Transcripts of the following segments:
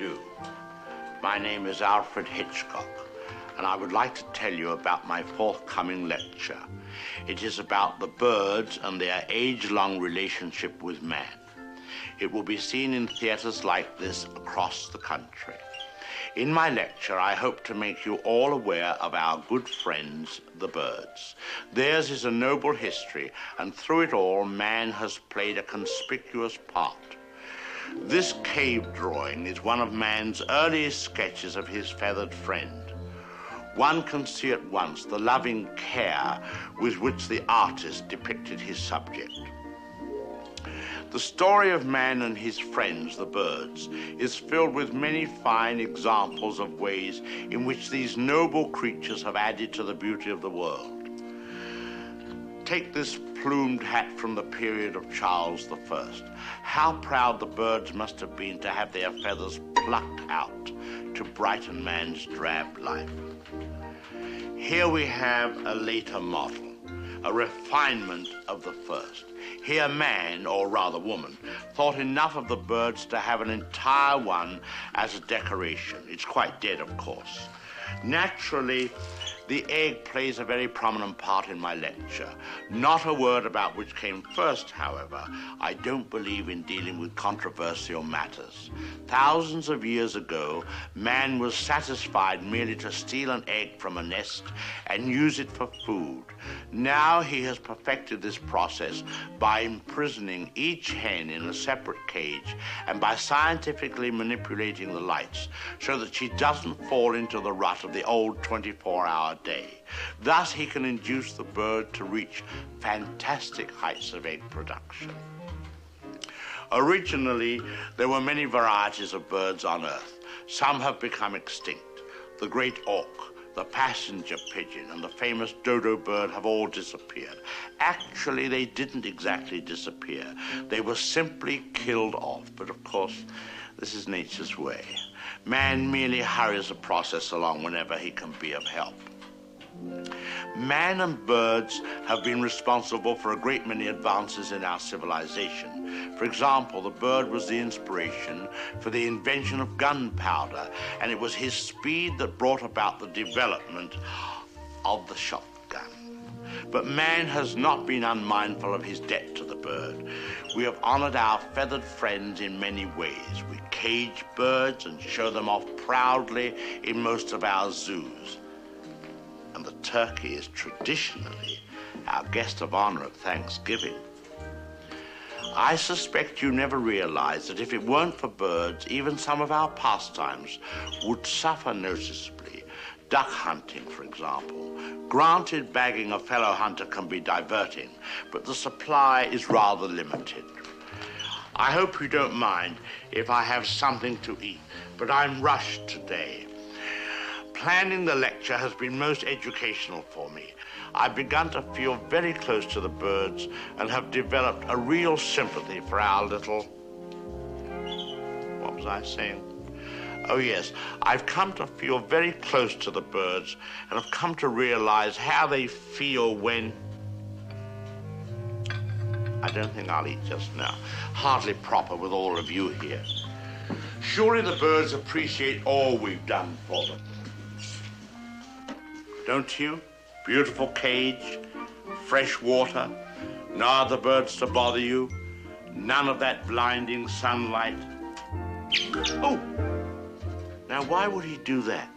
do? My name is Alfred Hitchcock, and I would like to tell you about my forthcoming lecture. It is about the birds and their age-long relationship with man. It will be seen in theaters like this across the country. In my lecture, I hope to make you all aware of our good friends, the birds. Theirs is a noble history, and through it all, man has played a conspicuous part. This cave drawing is one of man's earliest sketches of his feathered friend. One can see at once the loving care with which the artist depicted his subject. The story of man and his friends, the birds, is filled with many fine examples of ways in which these noble creatures have added to the beauty of the world. Take this plumed hat from the period of Charles I. How proud the birds must have been to have their feathers plucked out to brighten man's drab life. Here we have a later model, a refinement of the first. Here man, or rather woman, thought enough of the birds to have an entire one as a decoration. It's quite dead, of course. Naturally, the egg plays a very prominent part in my lecture. Not a word about which came first, however. I don't believe in dealing with controversial matters. Thousands of years ago, man was satisfied merely to steal an egg from a nest and use it for food. Now he has perfected this process by imprisoning each hen in a separate cage and by scientifically manipulating the lights so that she doesn't fall into the rut of the old 24-hour day. Thus, he can induce the bird to reach fantastic heights of egg production. Originally, there were many varieties of birds on Earth. Some have become extinct. The great auk, the passenger pigeon, and the famous dodo bird have all disappeared. Actually, they didn't exactly disappear. They were simply killed off. But of course, this is nature's way. Man merely hurries the process along whenever he can be of help. Man and birds have been responsible for a great many advances in our civilization. For example, the bird was the inspiration for the invention of gunpowder, and it was his speed that brought about the development of the shotgun. But man has not been unmindful of his debt to the bird. We have honored our feathered friends in many ways. We cage birds and show them off proudly in most of our zoos. And the turkey is traditionally our guest of honor at Thanksgiving. I suspect you never realized that if it weren't for birds, even some of our pastimes would suffer noticeably. Duck hunting, for example. Granted, bagging a fellow hunter can be diverting, but the supply is rather limited. I hope you don't mind if I have something to eat, but I'm rushed today. Planning the lecture has been most educational for me. I've begun to feel very close to the birds and have developed a real sympathy for our little... What was I saying? Oh, yes. I've come to feel very close to the birds and have come to realize how they feel when... I don't think I'll eat just now. Hardly proper with all of you here. Surely the birds appreciate all we've done for them. Don't you? Beautiful cage, fresh water, no other birds to bother you, none of that blinding sunlight. Oh! Now, why would he do that?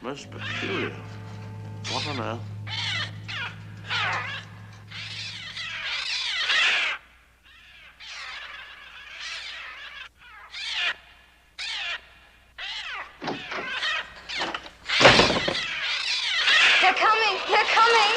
Most peculiar. What on earth? They're coming! They're coming!